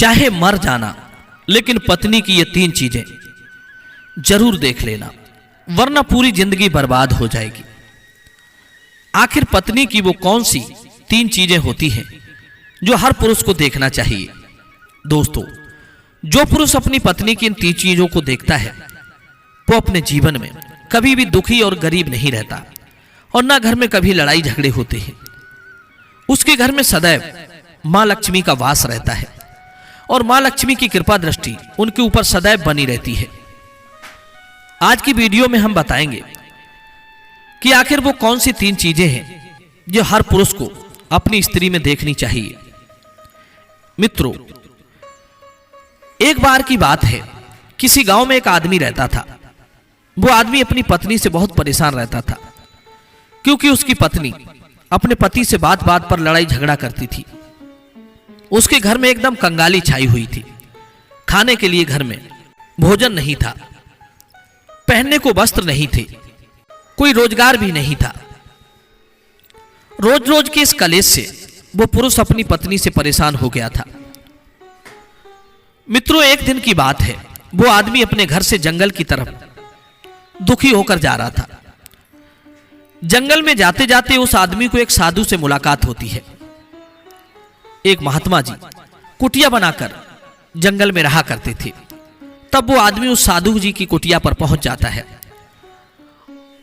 चाहे मर जाना, लेकिन पत्नी की ये 3 चीजें जरूर देख लेना, वरना पूरी जिंदगी बर्बाद हो जाएगी। आखिर पत्नी की वो कौन सी 3 चीजें होती हैं जो हर पुरुष को देखना चाहिए? दोस्तों, जो पुरुष अपनी पत्नी की इन 3 चीजों को देखता है वो अपने जीवन में कभी भी दुखी और गरीब नहीं रहता, और ना घर में कभी लड़ाई झगड़े होते हैं। उसके घर में सदैव मां लक्ष्मी का वास रहता है और मां लक्ष्मी की कृपा दृष्टि उनके ऊपर सदैव बनी रहती है। आज की वीडियो में हम बताएंगे कि आखिर वो कौन सी 3 चीजें हैं जो हर पुरुष को अपनी स्त्री में देखनी चाहिए। मित्रों, एक बार की बात है, किसी गांव में एक आदमी रहता था। वो आदमी अपनी पत्नी से बहुत परेशान रहता था, क्योंकि उसकी पत्नी अपने पति से बात बात पर लड़ाई झगड़ा करती थी। उसके घर में एकदम कंगाली छाई हुई थी। खाने के लिए घर में भोजन नहीं था, पहनने को वस्त्र नहीं थे, कोई रोजगार भी नहीं था। रोज रोज के इस कलेश से वो पुरुष अपनी पत्नी से परेशान हो गया था। मित्रों, एक दिन की बात है, वो आदमी अपने घर से जंगल की तरफ दुखी होकर जा रहा था। जंगल में जाते जाते उस आदमी को एक साधु से मुलाकात होती है। एक महात्मा जी कुटिया बनाकर जंगल में रहा करते थे। तब वो आदमी उस साधु जी की कुटिया पर पहुंच जाता है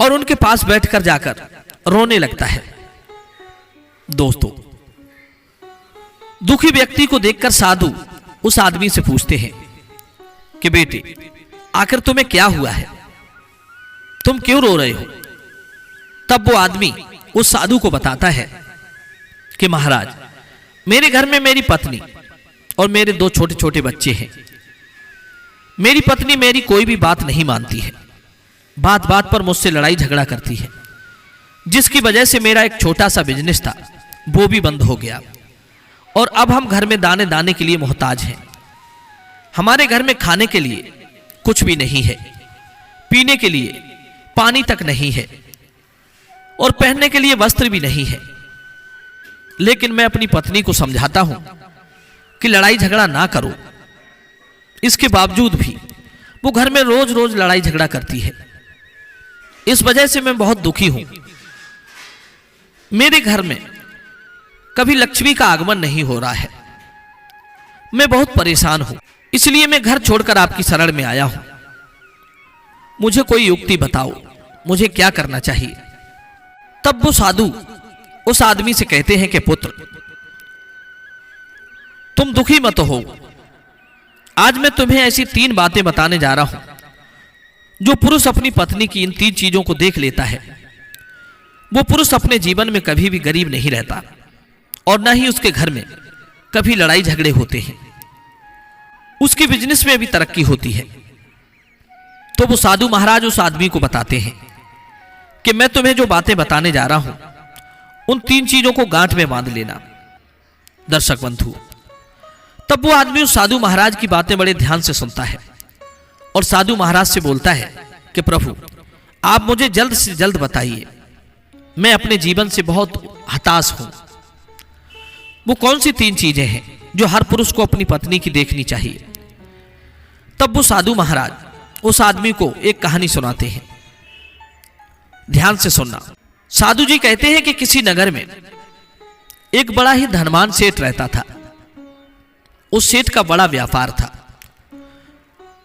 और उनके पास बैठकर जाकर रोने लगता है। दोस्तों, दुखी व्यक्ति को देखकर साधु उस आदमी से पूछते हैं कि बेटे, आखिर तुम्हें क्या हुआ है? तुम क्यों रो रहे हो? तब वो आदमी उस साधु को बताता है कि महाराज, मेरे घर में मेरी पत्नी और मेरे 2 छोटे छोटे बच्चे हैं। मेरी पत्नी मेरी कोई भी बात नहीं मानती है, बात बात पर मुझसे लड़ाई झगड़ा करती है, जिसकी वजह से मेरा एक छोटा सा बिजनेस था वो भी बंद हो गया, और अब हम घर में दाने दाने के लिए मोहताज हैं। हमारे घर में खाने के लिए कुछ भी नहीं है, पीने के लिए पानी तक नहीं है, और पहनने के लिए वस्त्र भी नहीं है। लेकिन मैं अपनी पत्नी को समझाता हूं कि लड़ाई झगड़ा ना करो, इसके बावजूद भी वो घर में रोज रोज लड़ाई झगड़ा करती है। इस वजह से मैं बहुत दुखी हूं। मेरे घर में कभी लक्ष्मी का आगमन नहीं हो रहा है। मैं बहुत परेशान हूं, इसलिए मैं घर छोड़कर आपकी शरण में आया हूं। मुझे कोई युक्ति बताओ, मुझे क्या करना चाहिए? तब वो साधु उस आदमी से कहते हैं कि पुत्र, तुम दुखी मत हो। आज मैं तुम्हें ऐसी 3 बातें बताने जा रहा हूं जो पुरुष अपनी पत्नी की इन 3 चीजों को देख लेता है, वो पुरुष अपने जीवन में कभी भी गरीब नहीं रहता, और न ही उसके घर में कभी लड़ाई झगड़े होते हैं। उसके बिजनेस में भी तरक्की होती है। तो वो साधु महाराज उस आदमी को बताते हैं कि मैं तुम्हें जो बातें बताने जा रहा हूं उन 3 चीजों को गांठ में बांध लेना। दर्शक बंधु, तब वो आदमी उस साधु महाराज की बातें बड़े ध्यान से सुनता है और साधु महाराज से बोलता है कि प्रभु, आप मुझे जल्द से जल्द बताइए, मैं अपने जीवन से बहुत हताश हूं। वो कौन सी 3 चीजें हैं जो हर पुरुष को अपनी पत्नी की देखनी चाहिए? तब वो साधु महाराज उस आदमी को एक कहानी सुनाते हैं। ध्यान से सुनना। साधु जी कहते हैं कि किसी नगर में एक बड़ा ही धनवान सेठ रहता था। उस सेठ का बड़ा व्यापार था।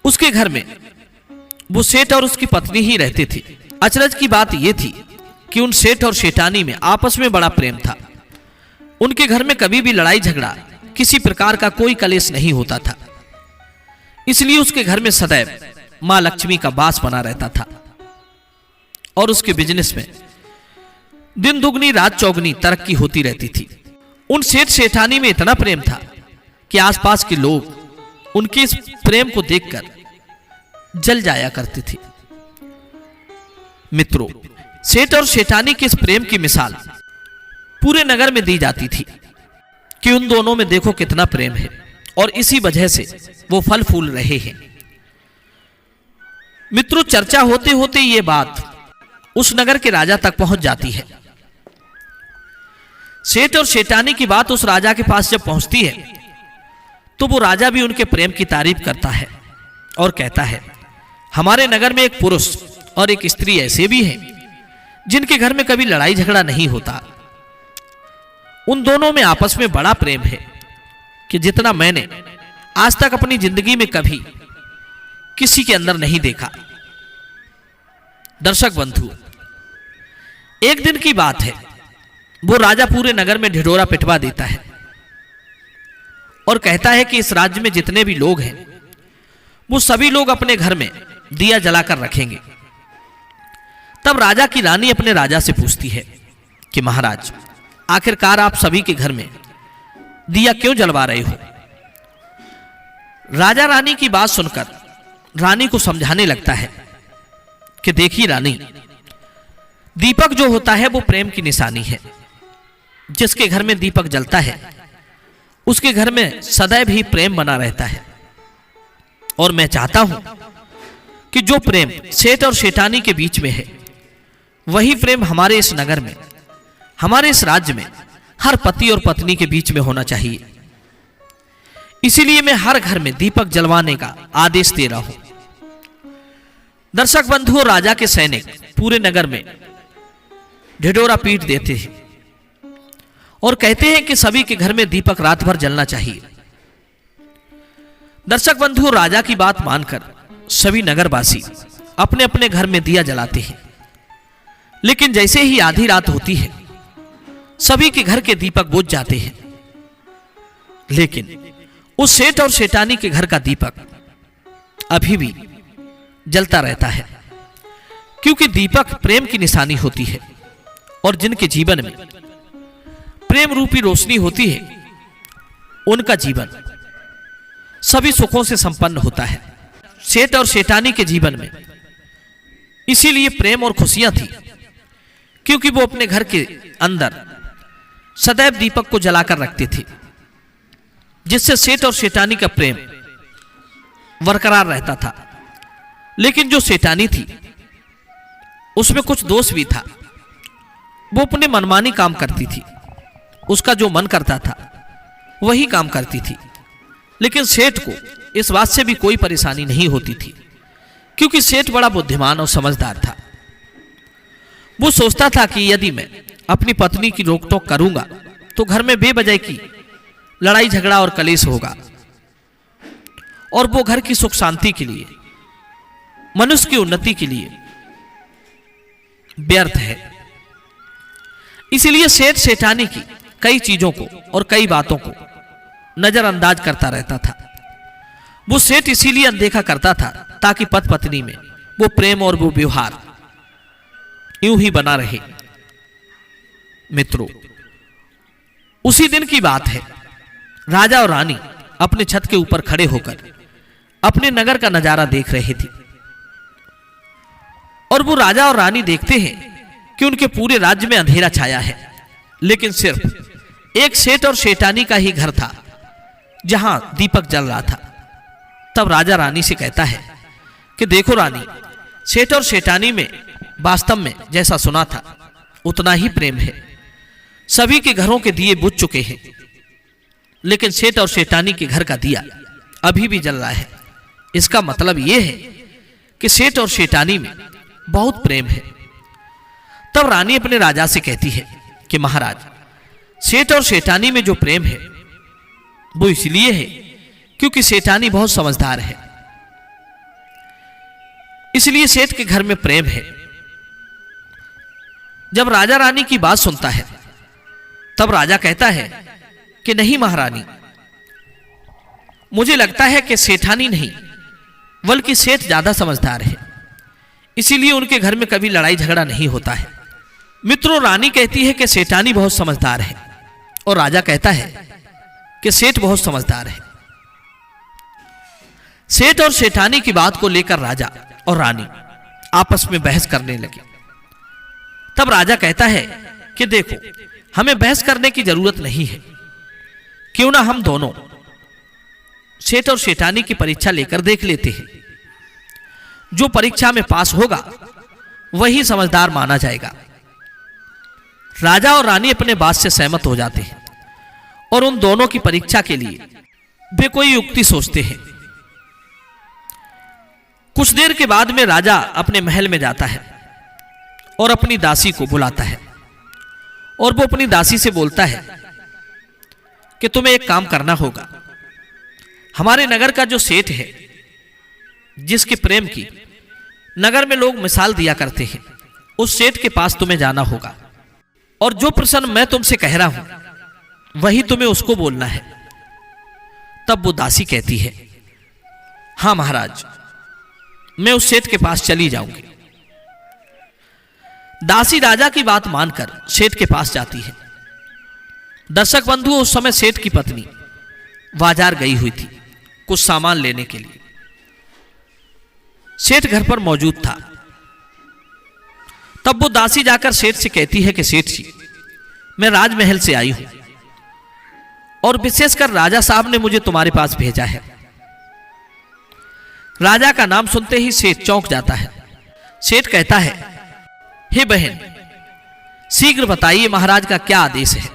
उसके घर में वो सेठ और उसकी पत्नी ही रहते थे। अचरज की बात यह थी कि उन सेठ और सेठानी में आपस में बड़ा प्रेम था। उनके घर में कभी भी लड़ाई झगड़ा, किसी प्रकार का कोई कलेश नहीं होता था। इसलिए उसके घर में सदैव मां लक्ष्मी का वास बना रहता था, और उसके बिजनेस में दिन दुगनी रात चौगनी तरक्की होती रहती थी। उन सेठ सेठानी में इतना प्रेम था कि आसपास के लोग उनके इस प्रेम को देखकर जल जाया करते थे। मित्रों, सेठ और सेठानी के इस प्रेम की मिसाल पूरे नगर में दी जाती थी कि उन दोनों में देखो कितना प्रेम है, और इसी वजह से वो फल फूल रहे हैं। मित्रों, चर्चा होते होते ये बात उस नगर के राजा तक पहुंच जाती है। सेठ और सेठानी की बात उस राजा के पास जब पहुंचती है तो वो राजा भी उनके प्रेम की तारीफ करता है और कहता है, हमारे नगर में एक पुरुष और एक स्त्री ऐसे भी हैं जिनके घर में कभी लड़ाई झगड़ा नहीं होता। उन दोनों में आपस में बड़ा प्रेम है कि जितना मैंने आज तक अपनी जिंदगी में कभी किसी के अंदर नहीं देखा। दर्शक बंधु, एक दिन की बात है, वो राजा पूरे नगर में ढिढोरा पिटवा देता है और कहता है कि इस राज्य में जितने भी लोग हैं वो सभी लोग अपने घर में दिया जलाकर रखेंगे। तब राजा की रानी अपने राजा से पूछती है कि महाराज, आखिरकार आप सभी के घर में दिया क्यों जलवा रहे हो? राजा रानी की बात सुनकर रानी को समझाने लगता है कि देखिए रानी, दीपक जो होता है वो प्रेम की निशानी है। जिसके घर में दीपक जलता है उसके घर में सदैव ही प्रेम बना रहता है। और मैं चाहता हूं कि जो प्रेम सेठ और शेठानी के बीच में है वही प्रेम हमारे इस नगर में, हमारे इस राज्य में हर पति और पत्नी के बीच में होना चाहिए। इसीलिए मैं हर घर में दीपक जलवाने का आदेश दे रहा हूं। दर्शक बंधुओं, राजा के सैनिक पूरे नगर में ढिढोरा पीट देते हैं और कहते हैं कि सभी के घर में दीपक रात भर जलना चाहिए। दर्शक बंधुओं, राजा की बात मानकर सभी नगरवासी अपने अपने घर में दिया जलाते हैं। लेकिन जैसे ही आधी रात होती है सभी के घर के दीपक बुझ जाते हैं। लेकिन उस सेठ और शेठानी के घर का दीपक अभी भी जलता रहता है, क्योंकि दीपक प्रेम की निशानी होती है और जिनके जीवन में प्रेम रूपी रोशनी होती है उनका जीवन सभी सुखों से संपन्न होता है। सेठ और शेठानी के जीवन में इसीलिए प्रेम और खुशियां थी, क्योंकि वो अपने घर के अंदर सदैव दीपक को जलाकर रखते थे, जिससे सेठ और शेठानी का प्रेम बरकरार रहता था। लेकिन जो शेठानी थी उसमें कुछ दोष भी था। वो अपने मनमानी काम करती थी, उसका जो मन करता था वही काम करती थी। लेकिन सेठ को इस बात से भी कोई परेशानी नहीं होती थी, क्योंकि सेठ बड़ा बुद्धिमान और समझदार था। वो सोचता था कि यदि मैं अपनी पत्नी की रोक टोक करूंगा तो घर में बेवजह की लड़ाई झगड़ा और कलेश होगा और वो घर की सुख शांति के लिए, मनुष्य की उन्नति के लिए व्यर्थ है। इसलिए सेठ शेठानी की कई चीजों को और कई बातों को नजरअंदाज करता रहता था। वो सेठ इसीलिए अनदेखा करता था ताकि पति पत्नी में वो प्रेम और वो व्यवहार यूं ही बना रहे। मित्रों, उसी दिन की बात है, राजा और रानी अपने छत के ऊपर खड़े होकर अपने नगर का नजारा देख रहे थे और वो राजा और रानी देखते हैं कि उनके पूरे राज्य में अंधेरा छाया है, लेकिन सिर्फ एक सेठ और शेठानी का ही घर था जहां दीपक जल रहा था। तब राजा रानी से कहता है कि देखो रानी, सेठ और शेठानी में वास्तव में जैसा सुना था उतना ही प्रेम है। सभी के घरों के दिए बुझ चुके हैं, लेकिन सेठ और शेठानी के घर का दिया अभी भी जल रहा है। इसका मतलब यह है कि सेठ और शेठानी में बहुत प्रेम है। तब रानी अपने राजा से कहती है कि महाराज, सेठ और शेठानी में जो प्रेम है वो इसलिए है क्योंकि शेठानी बहुत समझदार है, इसलिए सेठ के घर में प्रेम है। जब राजा रानी की बात सुनता है तब राजा कहता है कि नहीं महारानी, मुझे लगता है कि सेठानी नहीं बल्कि सेठ ज्यादा समझदार है, इसीलिए उनके घर में कभी लड़ाई झगड़ा नहीं होता है। मित्रों, रानी कहती है कि सेठानी बहुत समझदार है और राजा कहता है कि सेठ बहुत समझदार है। सेठ और शेठानी की बात को लेकर राजा और रानी आपस में बहस करने लगे। तब राजा कहता है कि देखो, हमें बहस करने की जरूरत नहीं है, क्यों ना हम दोनों सेठ और शेठानी की परीक्षा लेकर देख लेते हैं। जो परीक्षा में पास होगा वही समझदार माना जाएगा। राजा और रानी अपने बात से सहमत हो जाते हैं और उन दोनों की परीक्षा के लिए वे कोई युक्ति सोचते हैं। कुछ देर के बाद में राजा अपने महल में जाता है और अपनी दासी को बुलाता है और वो अपनी दासी से बोलता है कि तुम्हें एक काम करना होगा। हमारे नगर का जो सेठ है, जिसके प्रेम की नगर में लोग मिसाल दिया करते हैं, उस सेठ के पास तुम्हें जाना होगा और जो प्रश्न मैं तुमसे कह रहा हूं वही तुम्हें उसको बोलना है। तब वो दासी कहती है, हां महाराज, मैं उस सेठ के पास चली जाऊंगी। दासी राजा की बात मानकर सेठ के पास जाती है। दर्शक बंधु, उस समय सेठ की पत्नी बाजार गई हुई थी कुछ सामान लेने के लिए। सेठ घर पर मौजूद था। तब वो दासी जाकर सेठ से कहती है कि सेठ जी, मैं राजमहल से आई हूं और विशेषकर राजा साहब ने मुझे तुम्हारे पास भेजा है। राजा का नाम सुनते ही सेठ चौंक जाता है। सेठ कहता है, हे बहन, शीघ्र बताइए महाराज का क्या आदेश है,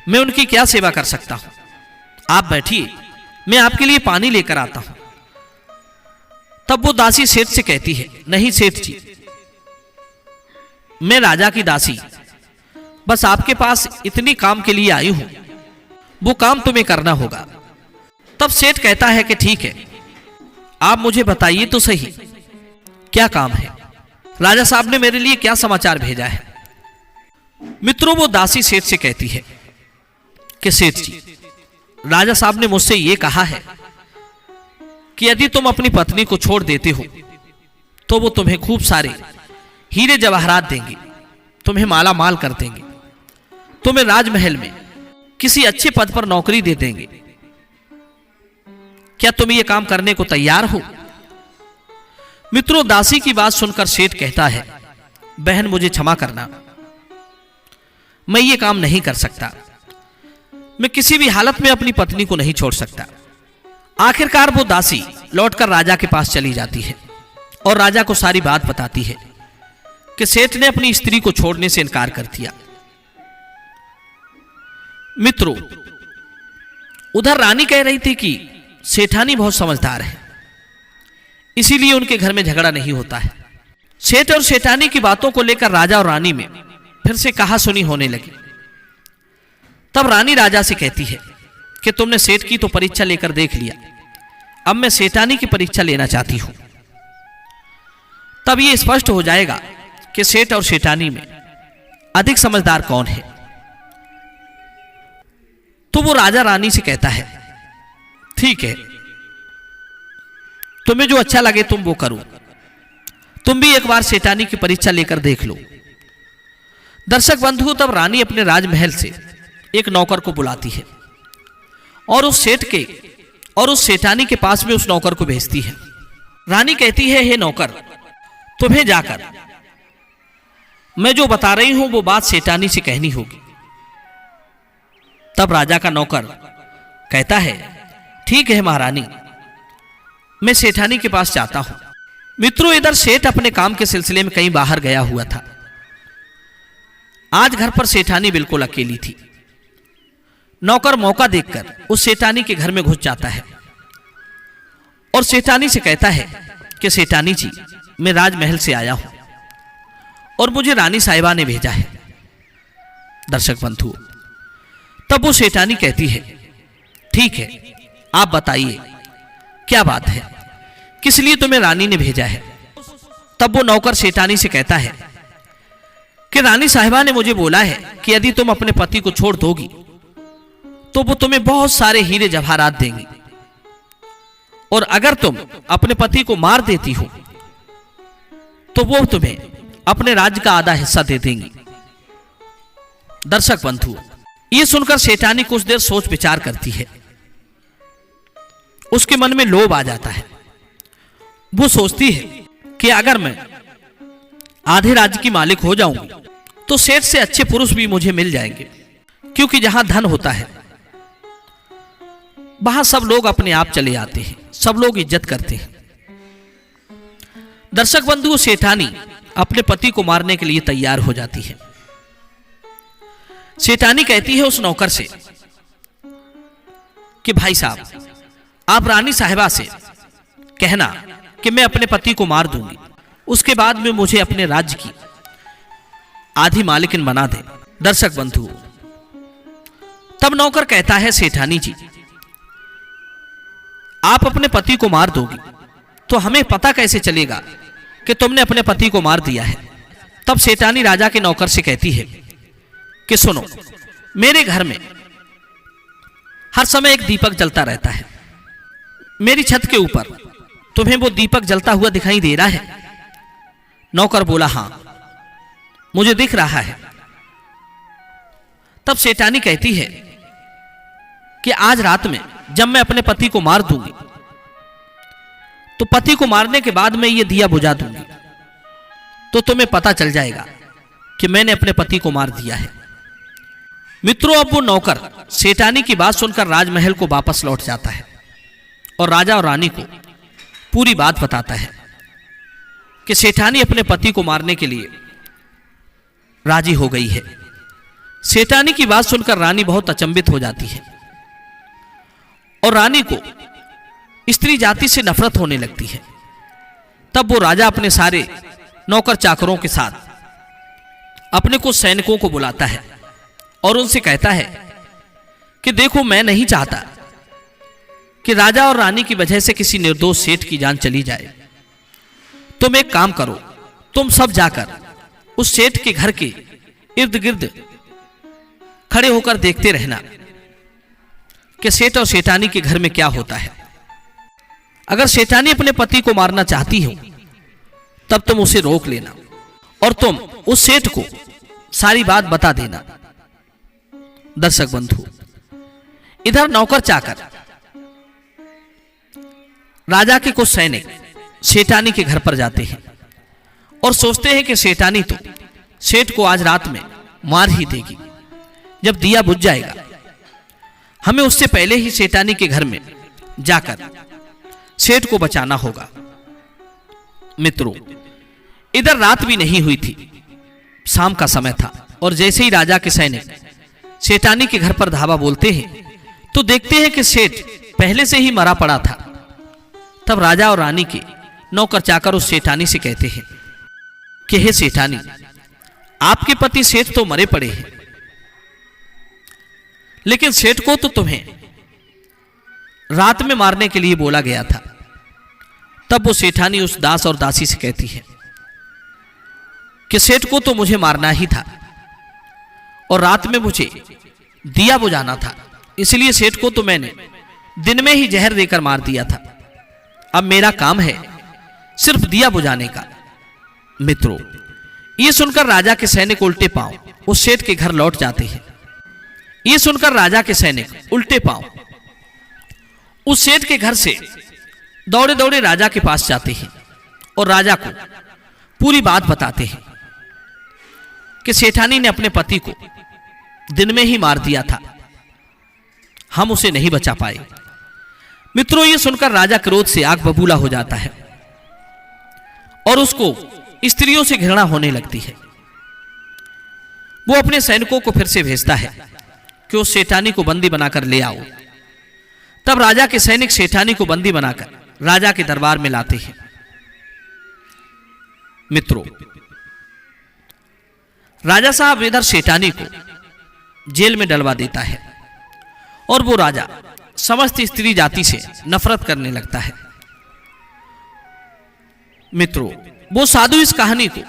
मैं उनकी क्या सेवा कर सकता हूं। आप बैठिए, मैं आपके लिए पानी लेकर आता हूं। तब वो दासी सेठ से कहती है, नहीं सेठ जी, मैं राजा की दासी बस आपके पास इतनी काम के लिए आई हूं, वो काम तुम्हें करना होगा। तब सेठ कहता है कि ठीक है, आप मुझे बताइए तो सही, क्या काम है, राजा साहब ने मेरे लिए क्या समाचार भेजा है। मित्रों, वो दासी सेठ से कहती है कि सेठ जी, राजा साहब ने मुझसे यह कहा है कि यदि तुम अपनी पत्नी को छोड़ देते हो तो वो तुम्हें खूब सारे हीरे जवाहरात देंगे, तुम्हें माला माल कर देंगे, तुम्हें राजमहल में किसी अच्छे पद पर नौकरी दे देंगे। क्या तुम ये काम करने को तैयार हो? मित्रों, दासी की बात सुनकर सेठ कहता है, बहन मुझे क्षमा करना, मैं ये काम नहीं कर सकता। मैं किसी भी हालत में अपनी पत्नी को नहीं छोड़ सकता। आखिरकार वो दासी लौटकर राजा के पास चली जाती है और राजा को सारी बात बताती है कि सेठ ने अपनी स्त्री को छोड़ने से इनकार कर दिया। मित्रों, उधर रानी कह रही थी कि सेठानी बहुत समझदार है, इसीलिए उनके घर में झगड़ा नहीं होता है। सेठ और सेठानी की बातों को लेकर राजा और रानी में फिर से कहासुनी होने लगी। तब रानी राजा से कहती है कि तुमने सेठ की तो परीक्षा लेकर देख लिया, अब मैं सेठानी की परीक्षा लेना चाहती हूं। तब यह स्पष्ट हो जाएगा कि सेठ और सेठानी में अधिक समझदार कौन है। तो वो राजा रानी से कहता है, ठीक है, तुम्हें जो अच्छा लगे तुम वो करो, तुम भी एक बार सेठानी की परीक्षा लेकर देख लो। दर्शक बंधु, तब रानी अपने राजमहल से एक नौकर को बुलाती है और उस सेठ के और उस सेठानी के पास में उस नौकर को भेजती है। रानी कहती है, हे नौकर, तुम्हें जाकर मैं जो बता रही हूं वो बात सेठानी से कहनी होगी। तब राजा का नौकर कहता है, ठीक है महारानी, मैं सेठानी के पास जाता हूं। मित्रों, इधर सेठ अपने काम के सिलसिले में कहीं बाहर गया हुआ था। आज घर पर सेठानी बिल्कुल अकेली थी। नौकर मौका देखकर उस सेठानी के घर में घुस जाता है और सेठानी से कहता है कि सेठानी जी, मैं राजमहल से आया हूं और मुझे रानी साहिबा ने भेजा है। दर्शक बंधुओं, तब वो सेठानी कहती है, ठीक है, आप बताइए क्या बात है, किस लिए तुम्हें रानी ने भेजा है। तब वो नौकर सेठानी से कहता है कि रानी साहिबा ने मुझे बोला है कि यदि तुम अपने पति को छोड़ दोगी तो वो तुम्हें बहुत सारे हीरे जवाहरात देंगी, और अगर तुम अपने पति को मार देती हो तो वो तुम्हें अपने राज्य का आधा हिस्सा दे देंगी। दर्शक बंधु, ये सुनकर सेठानी कुछ देर सोच विचार करती है। उसके मन में लोभ आ जाता है। वो सोचती है कि अगर मैं आधे राज्य की मालिक हो जाऊंगी तो सेठ से अच्छे पुरुष भी मुझे मिल जाएंगे, क्योंकि जहां धन होता है वहां सब लोग अपने आप चले आते हैं, सब लोग इज्जत करते हैं। दर्शक बंधु, सेठानी अपने पति को मारने के लिए तैयार हो जाती है। सेठानी कहती है उस नौकर से कि भाई साहब, आप रानी साहिबा से कहना कि मैं अपने पति को मार दूंगी, उसके बाद में मुझे अपने राज्य की आधी मालिकिन बना दे। दर्शक बंधु, तब नौकर कहता है, सेठानी जी, आप अपने पति को मार दोगी तो हमें पता कैसे चलेगा कि तुमने अपने पति को मार दिया है। तब सेठानी राजा के नौकर से कहती है कि सुनो, मेरे घर में हर समय एक दीपक जलता रहता है, मेरी छत के ऊपर तुम्हें वो दीपक जलता हुआ दिखाई दे रहा है? नौकर बोला, हां मुझे दिख रहा है। तब सेठानी कहती है कि आज रात में जब मैं अपने पति को मार दूंगी तो पति को मारने के बाद मैं ये दिया बुझा दूंगी, तो तुम्हें पता चल जाएगा कि मैंने अपने पति को मार दिया है। मित्रों, अब वो नौकर सेठानी की बात सुनकर राजमहल को वापस लौट जाता है और राजा और रानी को पूरी बात बताता है कि सेठानी अपने पति को मारने के लिए राजी हो गई है। सेठानी की बात सुनकर रानी बहुत अचंभित हो जाती है और रानी को स्त्री जाति से नफरत होने लगती है। तब वो राजा अपने सारे नौकर चाकरों के साथ अपने कुछ सैनिकों को बुलाता है और उनसे कहता है कि देखो, मैं नहीं चाहता कि राजा और रानी की वजह से किसी निर्दोष सेठ की जान चली जाए। तुम एक काम करो, तुम सब जाकर उस सेठ के घर के इर्द गिर्द खड़े होकर देखते रहना कि सेठ और सेठानी के घर में क्या होता है। अगर सेठानी अपने पति को मारना चाहती हो तब तुम उसे रोक लेना और तुम उस सेठ को सारी बात बता देना। दर्शक बंधु, इधर नौकर चाकर राजा के कुछ सैनिक सेठानी के घर पर जाते हैं और सोचते हैं कि सेठानी तो सेठ को आज रात में मार ही देगी। जब दिया बुझ जाएगा हमें उससे पहले ही सेठानी के घर में जाकर सेठ को बचाना होगा। मित्रों, इधर रात भी नहीं हुई थी, शाम का समय था और जैसे ही राजा के सैनिक सेठानी के घर पर धावा बोलते हैं तो देखते हैं कि सेठ पहले से ही मरा पड़ा था। तब राजा और रानी के नौकर चाकर उस सेठानी से कहते हैं कि हे सेठानी, आपके पति सेठ तो मरे पड़े हैं, लेकिन सेठ को तो तुम्हें रात में मारने के लिए बोला गया था। तब वो सेठानी उस दास और दासी से कहती है कि सेठ को तो मुझे मारना ही था और रात में मुझे दिया बुझाना था, इसलिए सेठ को तो मैंने दिन में ही जहर देकर मार दिया था। अब मेरा काम है सिर्फ दिया बुझाने का। मित्रों, ये सुनकर राजा के सैनिक उल्टे पांव उस सेठ के घर लौट जाते हैं। ये सुनकर राजा के सैनिक उल्टे पांव उस सेठ के घर से दौड़े दौड़े राजा के पास जाते हैं और राजा को पूरी बात बताते हैं कि सेठानी ने अपने पति को दिन में ही मार दिया था, हम उसे नहीं बचा पाए। मित्रों, ये सुनकर राजा क्रोध से आग बबूला हो जाता है और उसको स्त्रियों से घृणा होने लगती है। वो अपने सैनिकों को फिर से भेजता है कि उस सेठानी को बंदी बनाकर ले आओ। तब राजा के सैनिक सेठानी को बंदी बनाकर राजा के दरबार में लाते हैं। मित्रों, राजा साहब इधर सेठानी को जेल में डलवा देता है और वो राजा समस्त स्त्री जाति से नफरत करने लगता है। मित्रों, वो साधु इस कहानी को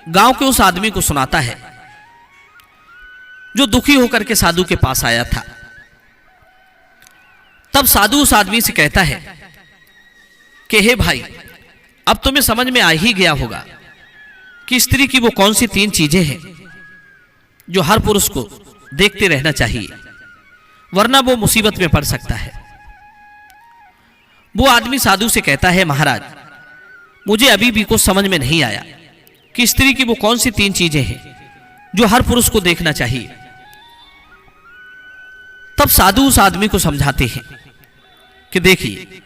गांव के उस आदमी को सुनाता है जो दुखी होकर के साधु के पास आया था। तब साधु उस आदमी से कहता है कि हे भाई, अब तुम्हें समझ में आ ही गया होगा कि स्त्री की वो कौन सी 3 चीजें हैं जो हर पुरुष को देखते रहना चाहिए, वरना वो मुसीबत में पड़ सकता है। वो आदमी साधु से कहता है, महाराज, मुझे अभी भी कुछ समझ में नहीं आया कि स्त्री की वो कौन सी 3 चीजें हैं जो हर पुरुष को देखना चाहिए। तब साधु उस आदमी को समझाते हैं कि देखिए,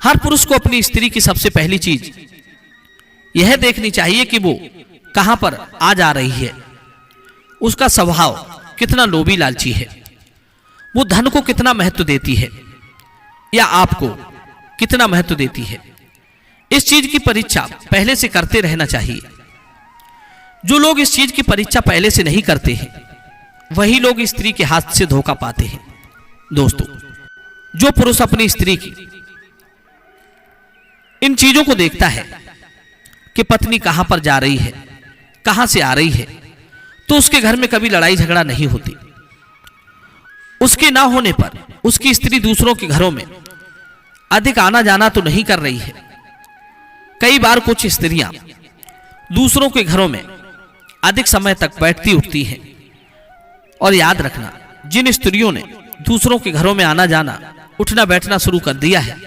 हर पुरुष को अपनी स्त्री की सबसे पहली चीज यह देखनी चाहिए कि वो कहां पर आ जा रही है, उसका स्वभाव कितना लोभी लालची है, वो धन को कितना महत्व देती है, या आपको कितना महत्व देती है, इस चीज की परीक्षा पहले से करते रहना चाहिए। जो लोग इस चीज की परीक्षा पहले से नहीं करते हैं, वही लोग स्त्री के हाथ से धोखा पाते हैं। दोस्तों, जो पुरुष अपनी स्त्री की इन चीजों को देखता है कि पत्नी कहां पर जा रही है, कहां से आ रही है, तो उसके घर में कभी लड़ाई झगड़ा नहीं होती। उसके ना होने पर उसकी स्त्री दूसरों के घरों में अधिक आना जाना तो नहीं कर रही है। कई बार कुछ स्त्रियां दूसरों के घरों में अधिक समय तक बैठती उठती हैं। और याद रखना, जिन स्त्रियों ने दूसरों के घरों में आना जाना, उठना बैठना शुरू कर दिया है,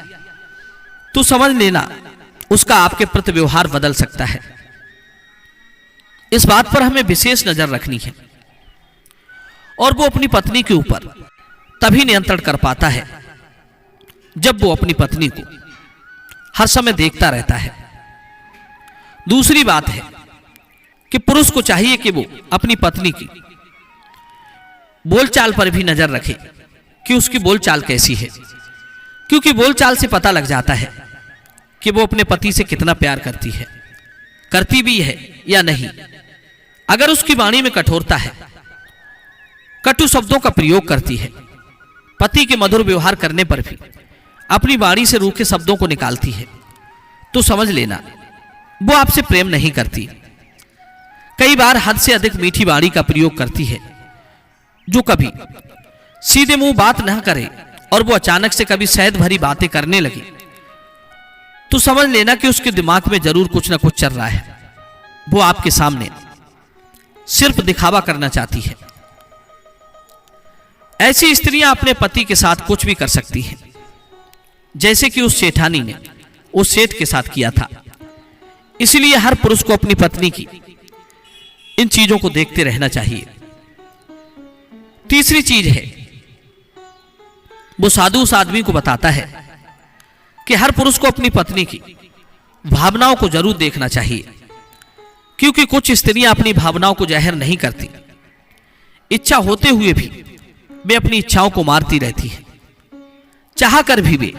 तो समझ लेना उसका आपके प्रति व्यवहार बदल सकता है। इस बात पर हमें विशेष नजर रखनी है। और वो अपनी पत्नी के ऊपर तभी नियंत्रण कर पाता है जब वो अपनी पत्नी को हर समय देखता रहता है। दूसरी बात है कि पुरुष को चाहिए कि वो अपनी पत्नी की बोलचाल पर भी नजर रखे कि उसकी बोलचाल कैसी है, क्योंकि बोलचाल से पता लग जाता है कि वो अपने पति से कितना प्यार करती है, करती भी है या नहीं। अगर उसकी वाणी में कठोरता है, कटु शब्दों का प्रयोग करती है, पति के मधुर व्यवहार करने पर भी अपनी वाणी से रूखे शब्दों को निकालती है, तो समझ लेना वो आपसे प्रेम नहीं करती। कई बार हद से अधिक मीठी वाणी का प्रयोग करती है। जो कभी सीधे मुंह बात न करे और वो अचानक से कभी शहद भरी बातें करने लगे, तो समझ लेना कि उसके दिमाग में जरूर कुछ ना कुछ चल रहा है। वो आपके सामने सिर्फ दिखावा करना चाहती है। ऐसी स्त्रियां अपने पति के साथ कुछ भी कर सकती हैं, जैसे कि उस सेठानी ने उस सेठ के साथ किया था। इसलिए हर पुरुष को अपनी पत्नी की इन चीजों को देखते रहना चाहिए। तीसरी चीज है, वो साधु उस आदमी को बताता है कि हर पुरुष को अपनी पत्नी की भावनाओं को जरूर देखना चाहिए, क्योंकि कुछ स्त्रियां अपनी भावनाओं को जाहिर नहीं करती। इच्छा होते हुए भी वे अपनी इच्छाओं को मारती रहती है। चाह कर भी वे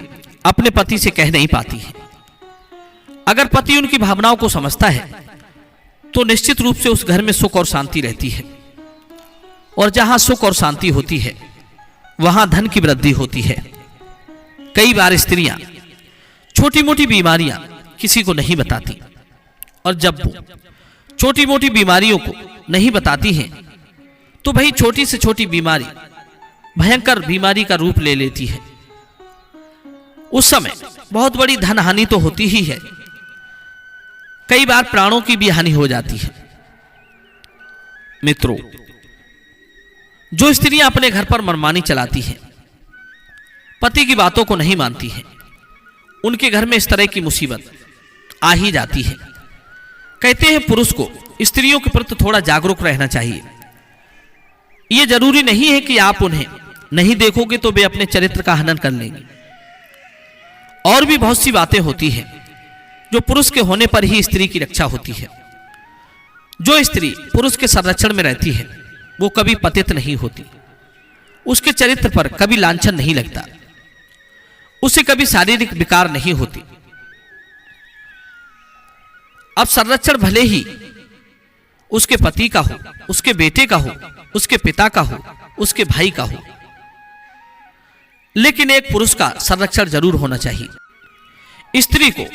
अपने पति से कह नहीं पाती है। अगर पति उनकी भावनाओं को समझता है, तो निश्चित रूप से उस घर में सुख और शांति रहती है। और जहां सुख और शांति होती है, वहां धन की वृद्धि होती है। कई बार स्त्रियां छोटी मोटी बीमारियां किसी को नहीं बताती, और जब वो छोटी मोटी बीमारियों को नहीं बताती हैं, तो भाई छोटी से छोटी बीमारी भयंकर बीमारी का रूप ले लेती है। उस समय बहुत बड़ी धन हानि तो होती ही है, कई बार प्राणों की भी हानि हो जाती है। मित्रों, जो स्त्रियां अपने घर पर मनमानी चलाती हैं, पति की बातों को नहीं मानती हैं, उनके घर में इस तरह की मुसीबत आ ही जाती है। कहते हैं पुरुष को स्त्रियों के प्रति थोड़ा जागरूक रहना चाहिए। यह जरूरी नहीं है कि आप उन्हें नहीं देखोगे तो वे अपने चरित्र का हनन कर लेंगे। और भी बहुत सी बातें होती हैं जो पुरुष के होने पर ही स्त्री की रक्षा होती है। जो स्त्री पुरुष के संरक्षण में रहती है, वो कभी पतित नहीं होती। उसके चरित्र पर कभी लांछन नहीं लगता, उसे कभी शारीरिक विकार नहीं होती। अब संरक्षण भले ही उसके पति का हो, उसके बेटे का हो, उसके पिता का हो, उसके भाई का हो, लेकिन एक पुरुष का संरक्षण जरूर होना चाहिए। स्त्री को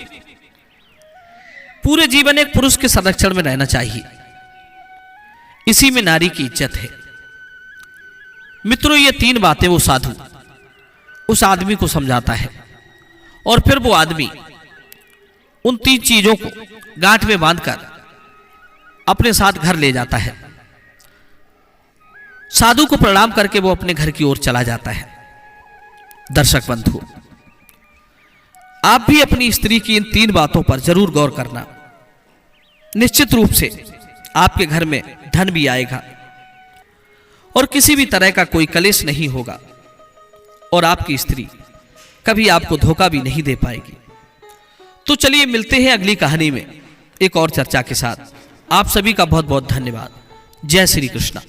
पूरे जीवन एक पुरुष के संरक्षण में रहना चाहिए। इसी में नारी की इज्जत है। मित्रों, ये तीन बातें वो साधु उस आदमी को समझाता है, और फिर वो आदमी उन तीन चीजों को गांठ में बांधकर अपने साथ घर ले जाता है। साधु को प्रणाम करके वो अपने घर की ओर चला जाता है। दर्शक बंधु, आप भी अपनी स्त्री की इन तीन बातों पर जरूर गौर करना। निश्चित रूप से आपके घर में धन भी आएगा और किसी भी तरह का कोई कलेश नहीं होगा, और आपकी स्त्री कभी आपको धोखा भी नहीं दे पाएगी। तो चलिए मिलते हैं अगली कहानी में एक और चर्चा के साथ। आप सभी का बहुत बहुत धन्यवाद। जय श्री कृष्ण।